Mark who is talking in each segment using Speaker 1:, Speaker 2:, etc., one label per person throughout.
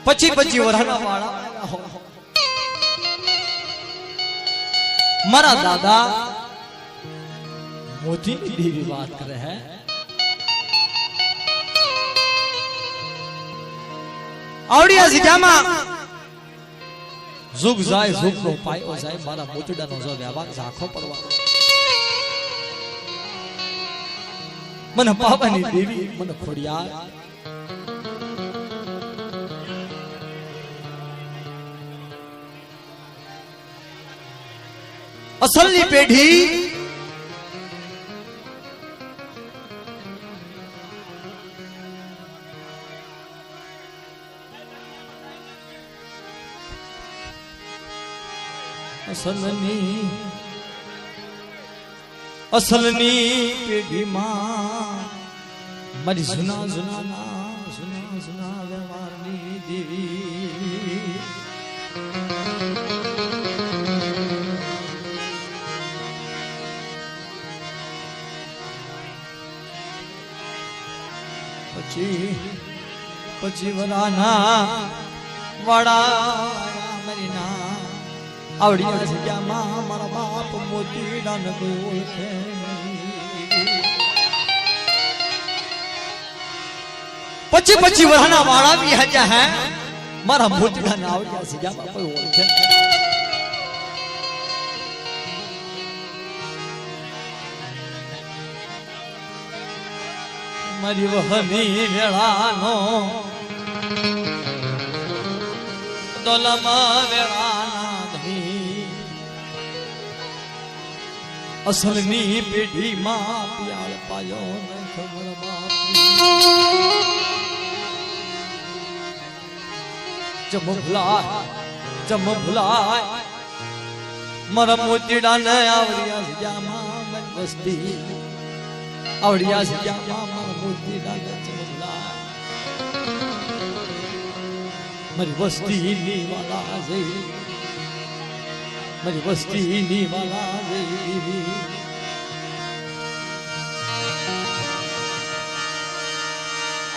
Speaker 1: પછી પછી વરાના વાળા મારા દાદા મોતી की देवी बात कर रहे हैं। आवड़िया सिक्यामा जुग जाए जुग नो पायो जाए मारा मोतीडा नो जो व्यापार झाखो पड़वा मन पापानी देवी मन खोड़ियार असली पेढ़ी असलनी पेढ़ी मां मारी सुना सुना ना सुना सुना व्यवहारनी देवी पची वराना वाड़ा मरीना आवड़ी जग्या मां मारा बाप मोतीडा न ओळखे पची पची वराना वाड़ा भी हजा है मारा मोतीडा न आवड़ी जग्या बाप ओळखे मारी वहनी वेळानो दोलमा वेळाना धनी असलनी पेढ़ी मां प्यार पायो न खबर बापी जम भुलाय मरा मोतीडा न आवड़िया सजा मां मन बस्ती आवड़िया सजा मां मोतीडा न चमला मरी बस्ती नी वाला जई मरी बस्ती नी वाला जई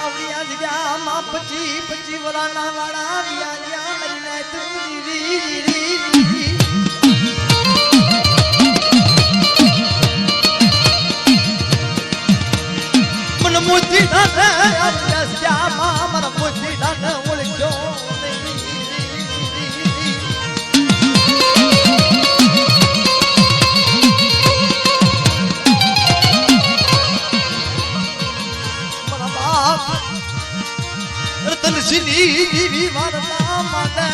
Speaker 1: आवड़िया सजा मां पची पची वराना वाला बिया लिया मरी ने तू री मोती दान आवड़िया सजा मां मरा मोती दान ओळख्यो मरा बाप रतन सिनी देवी वारदा माने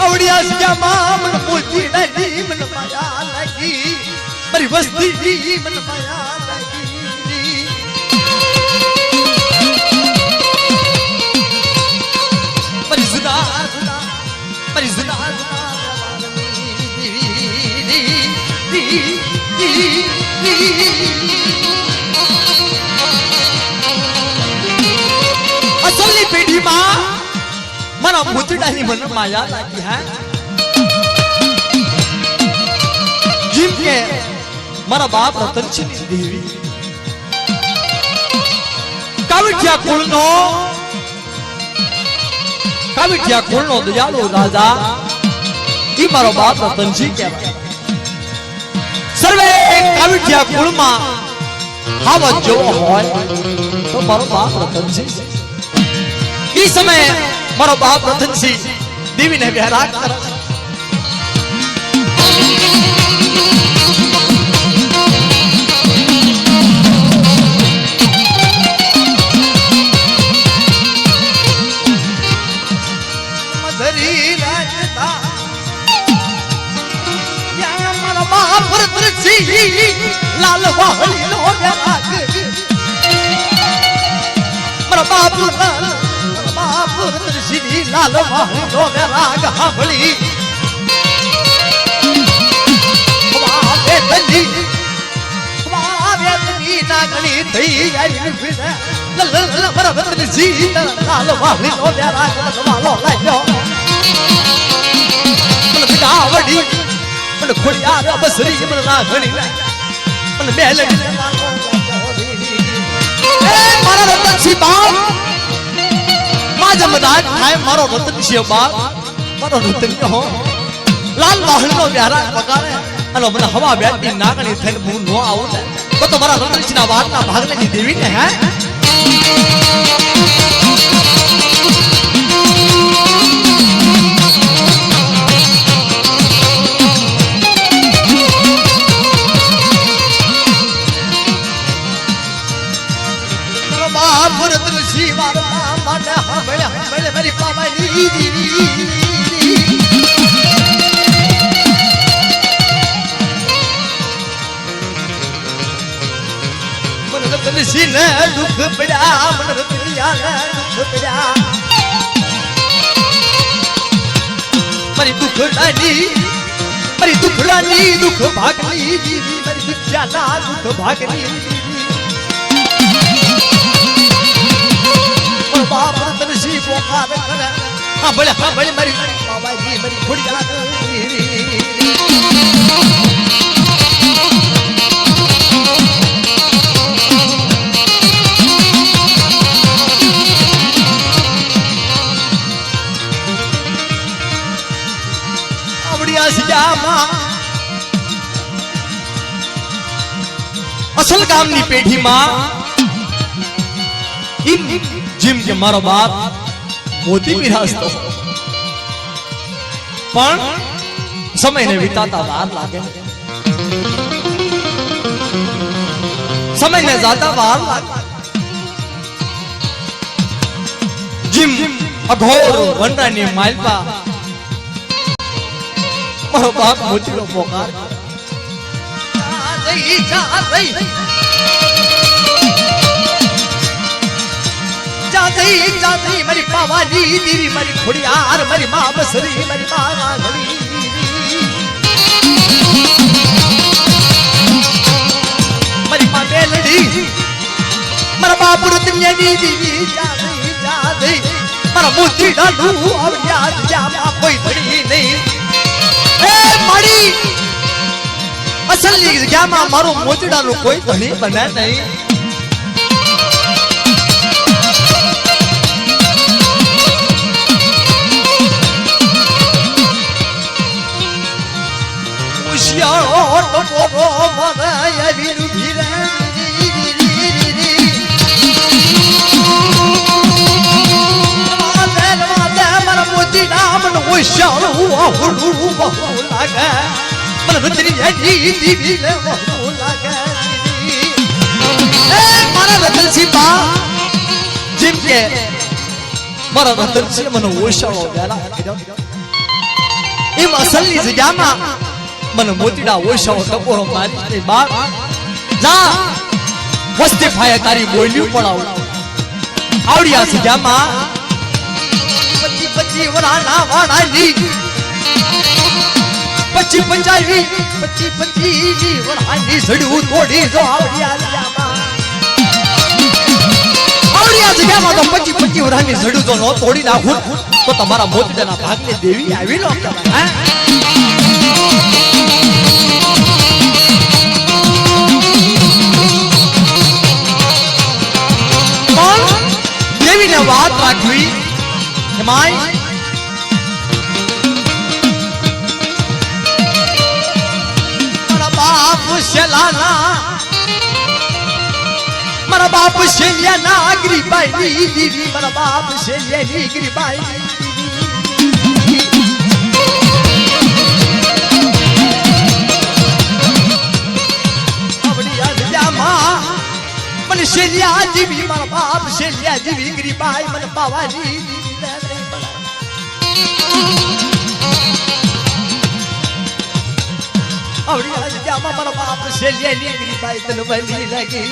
Speaker 1: आवड़िया सजा मां मरा मोती दानी मन माया लगी मरी बस्ती मन माया लगी मरी सुना सुना मरी सुना असली पेढ़ी मां मरा मोतीडानी मन माया लगी है जिनके मारा बाप रतन सिंह देवी काविठिया कुलनो दयालु राजा ई मारो बाप रतन सिंह कहेवाय सर्वे काविठिया कुल में हावत जो होय तो मारो बाप रतन सिंह ई समय मारो बाप रतन सिंह देवी ने विहाराग करा लाल वाहली लो राग मरा बाप श्री लाल वाहली लो राग हावली वेदनी नागणी थई आई फिर लल मरा जी लाल वाहली लो राग वालो लायो गावड़ी मन खोड़िया बसरी मन राघणी मन मेलड़ी મારા રતનસિંહ બાપ માજા મદાજ થાય મારો રતનસિંહ બાપ મારો રતન હો લાલ વાહણનો વ્યારા પગારે અને મને હવા બેટની નાગણી થઈને હું નો આવું ને તો મારા રતનસિંહના વાતના ભાગને દેવી ને હે મારી પાવાની મને રતનસિંહ ને દુઃખ પડ્યા મને રતનિયા ને દુઃખ પડ્યા મારી દુઃખડાની દુઃખ ભાગની મારી દુખ્યાના દુઃખ ભાગની બાપ રતનસિંહ પોકાર કરે હા ભલે મારી બાબાજી મારી ખોડિયાર આવડિયા સિજામાં અસલ ગામની પેઢીમાં जिम के मारो बाप मोती विरासतो पण समय ने विताता वार लागे समय ने जाता वार लागे जिम अघोर वंडानी मालपा मारो बाप मोती रो पोकार जाती मारी पावानी दीवी मारी खुड़ियार मारी मां बसरी मारी मां घड़ी मारी मां मेलडी मारा बाप रतनिया दीवी जाती मारा मोती डालू और याद जामा कोई धड़ी नहीं ए मारी असली जगह में मारो मोती डालू कोई धड़ी बने नहीं जिम के मारा रतनसिंह मन ओशाळो वेला एम असली जगह में मन मोतीडा ओशाळो टपोरो मारी बाप जा वस्ती फाया तारी बोल्યું પડાવ આવડિયા જગ્યા માં 25 વરાના વાડાની 25 વરાની સડ્યું તોડી જો આવડિયા જગ્યા માં તો 25 વરાની સડ્યું જો નો તોડી નાખું તો તમારા મોતીડાના ભાગને દેવી આવી નો કહેવાય હે વાત રાખવી માય મારા બાપ શેલાના મારા બાપ શેલિયાના ગરીબાઈ દીદી મારા બાપ શેલિયાની ગરીબાઈ આવડિયા જજામાં મને શેલિયા જીવી મારા બાપ શેલિયા જીવી ગરીબાઈ મને પાવાની આવડિયા જજામાં મારા બાપ શેલિયાની ગરીબાઈ તને બની લાગી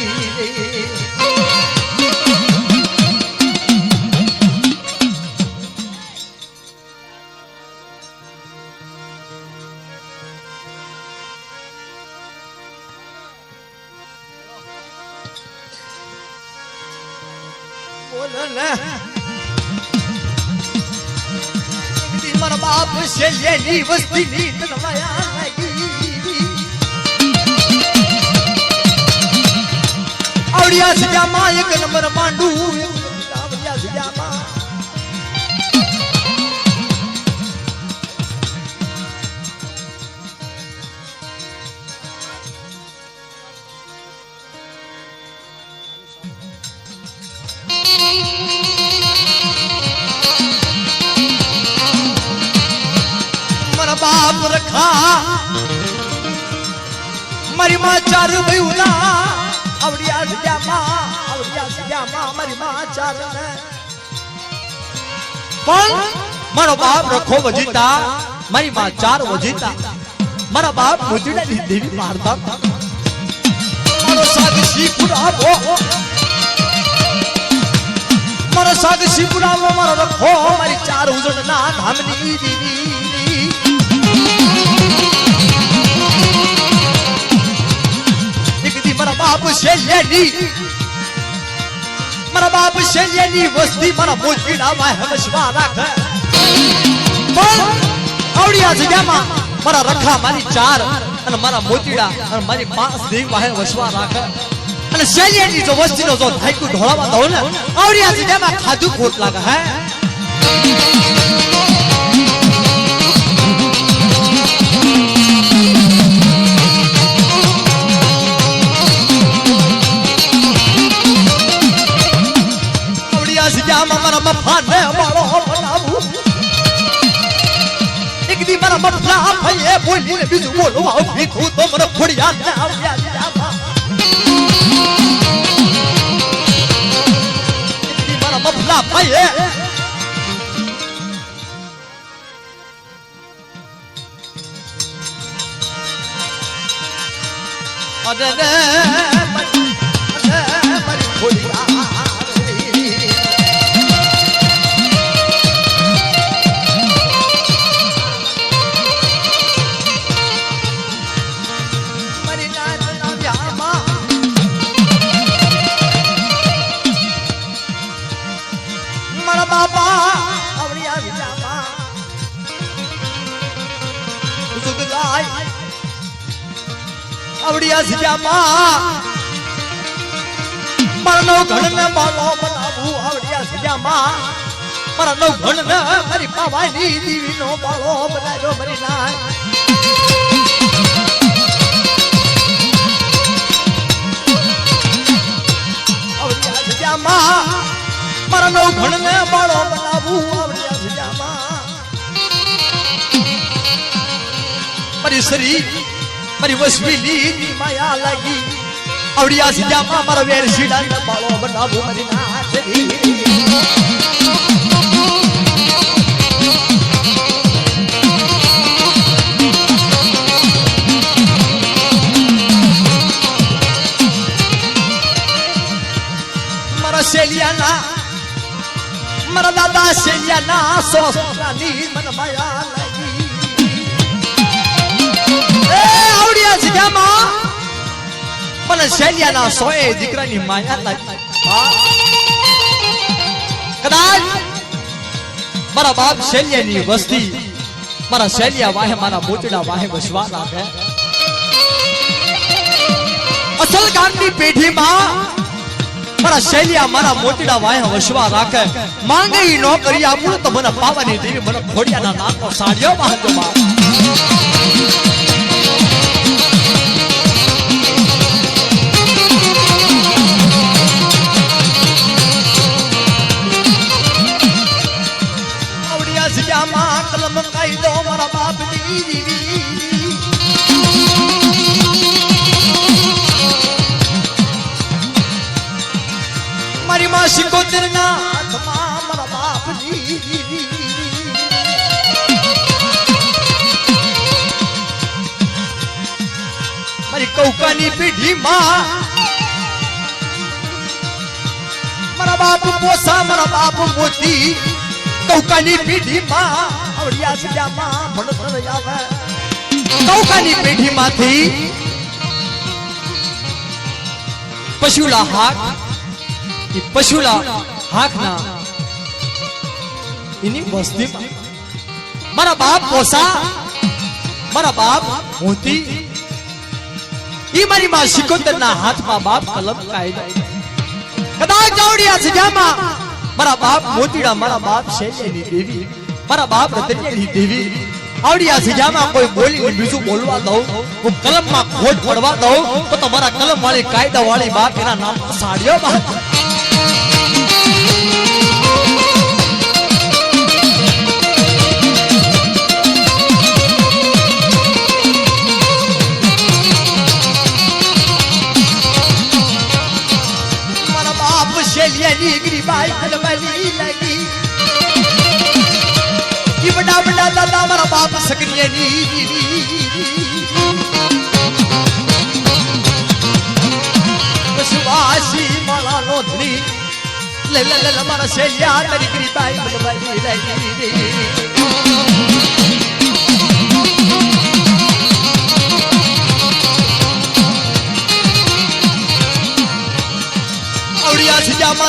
Speaker 1: મારા બાપ શેલિયાની વસ્તીની તનવાયા લાગી આવડિયા સિજામાં એક નંબર માંડું આવડિયા સિજામાં મારા બાપ રખા મારી માં ચાર ભયુલા આવડિયા સિજામાં મારી માં ચાર ને પણ મારો બાપ રખો વજીતા મારી માં ચાર વજીતા મારા બાપ મુજડાની દેવી મારતા મારો સાગ શીપુરાવો મારો સાગ શીપુરાવો મારો રખો મારી ચાર ઉજળના ધામની દેવી મારા બાપ શેલ્યાની વસ્તી મારા મોજીડા માં હમસવા રાખે પણ આવડિયા જગ્યામાં મારા રખા મારી ચાર અને મારા મોજીડા અને મારી પાંચ દેવ વાહે વસવા રાખે અને શેલ્યાની જો વસ્તીનો જો ધાયકુ ઢોળાવા દો ને આવડિયા જગ્યામાં ખાધું ખોટ લાગે હે મારા મફાને મારો બનાવું એક દી મારા મફલા ભાઈએ બોલીને બીજું બોલવા ભીખું તો મને ખોડિયા ને આવડિયા સિજામાં એક દી મારા મફલા ભાઈએ અરે રે મારી ખોડિયા આવડિયા સિજામાં મારા નવ ઘણને માલો બનાવું આવડિયા સિજામાં મારા નવ ઘણને મારી પાવાની દીવીનો માળો બનાવ્યો મારી નાય આવડિયા સિજામાં મારા નવ ઘણને માળો બનાવું આવડિયા સિજામાં મારી શરીર મારી વસવીલી માયા લાગી આવડિયા સિજામાં મારા વેર સીડાને બાળો બનાવું મારી નાથરી મારા શેલિયાના મારા દાદા શેલિયાના સોસરાની મન માયા લાગી આવડિયા સિજામાં મને શૈલિયાના સોએ દીકરાની માયા લાગી કદાચ મારા બાપ શૈલિયાની વસ્તી મારા શૈલિયા વાહે મારા મોચડા વાહે વસવા રાખે અસલ ગામની પેઢીમાં મારા શૈલિયા મારા મોચડા વાહે વસવા રાખે માંગે ઈ નો કરી આપું તો મને પાવાની દેવી મને ખોડિયાના નામનો સાડિયો બાંધો બાપ કલમ કાઈ દો મારા બાપની દીવી મારી માં સિકોતરના હાથમાં મારા બાપની દીવી મારી કૌકાની પેઢીમાં મારા બાપ પોસા મારા બાપ મોતી કૌકાની પેઢીમાં આવડિયા સિજામાં ભણતર આવે કૌકાની પેઢીમાંથી પશુલા હાકના એની વસ્તીમાં મારા બાપ પોસા મારા બાપ મોતી ઈ મારી માં સિકોતરના હાથમાં બાપ કલમ કાયદા કદાચ જાવડિયા સજામાં મારા બાપ મોતીડા મારા બાપ શૈલ્યની દેવી મારા બાપ રતનિયાની દેવી આવડિયા સજામાં કોઈ બોલીને બીજું બોલવા દઉં હું કલમમાં ખોટ પડવા દઉં તો તમારા કલમ વાળી કાયદા વાળી બાપ એના નામ સાડ્યો બાપ શૈલ્યની ગરીબાઈ કલવલી લગી ઈ બડા બડા દાદા મારા બાપ સકરિયાની સુવાસી માળાનો ધણી લે લે લે મારા શૈલ્યા તારી ગરીબાઈ કલવલી લગી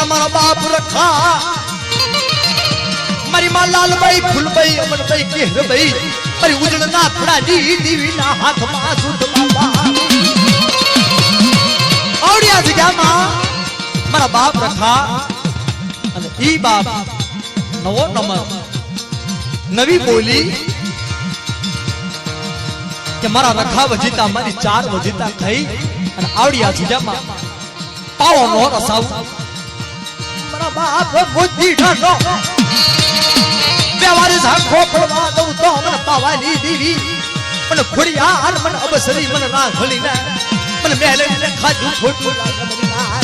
Speaker 1: मारा बाप रखा मारी मां लालबाई फुलबाई अमनबाई केहरबाई मारी उजड़ना थड़ा दीवी ना हाथ में सुध बाबा औड़िया जगह मारा बाप रखा અને ઈ બાપ નવો નંબર નવી બોલી કે મારા રખા વજીતા મારી ચાર વજીતા થઈ અને આવડિયા જગ્યામાં પાવો નો રસાવ બાપ બુદ્ધિ ઢાનો વ્યવહાર સાખો પડવા દઉં તો મને પાવાની દીવી મને ખોડિયા મને અબસરી મને ના ખોલી ને મને મેલે ને ખાધું ખોટું લાગે મને ના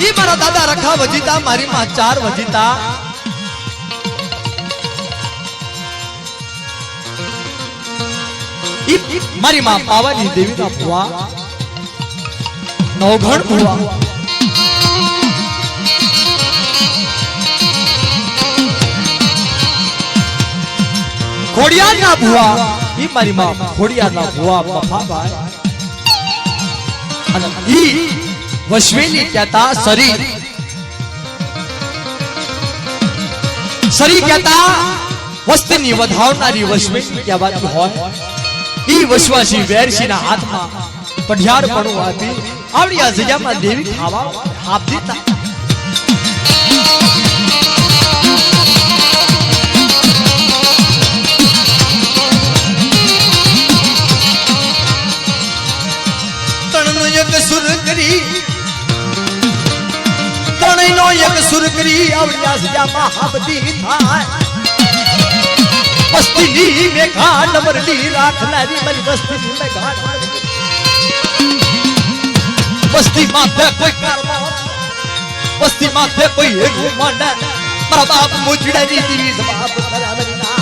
Speaker 1: ઈ મારા દાદા રખા વજીતા મારી માં ચાર વજીતા મારી માં પાવાની દેવીના ભુવા નવઘણ ભુવા ખોડિયારના ભુવા ઈ મારી માં ખોડિયારના ભુવા બફાભાઈ અને ઈ વશવેલી કહેતા સરી કહેતા વસ્તીની વધાવનારી વશવેલી કહેવાતી હોય ઈ વસવાસી વેરસીના હાથમાં પઢિયાર પડું આપી આવડિયા જગ્યામાં દેવી ખાવા હાપ દીધા તણનો એક સુર કરી ત્રણેયનો એક સુર કરી આવડિયા જગ્યામાં હાપ દીધા વસ્તીની મેઘા નમરલી રાખનારી મારી વસ્તીની મેઘા વસ્તી માથે કોઈ કારમો વસ્તી માથે કોઈ હેગું માંડા મારા બાપ મોજડાની દીવી બાપ કરાવરી ના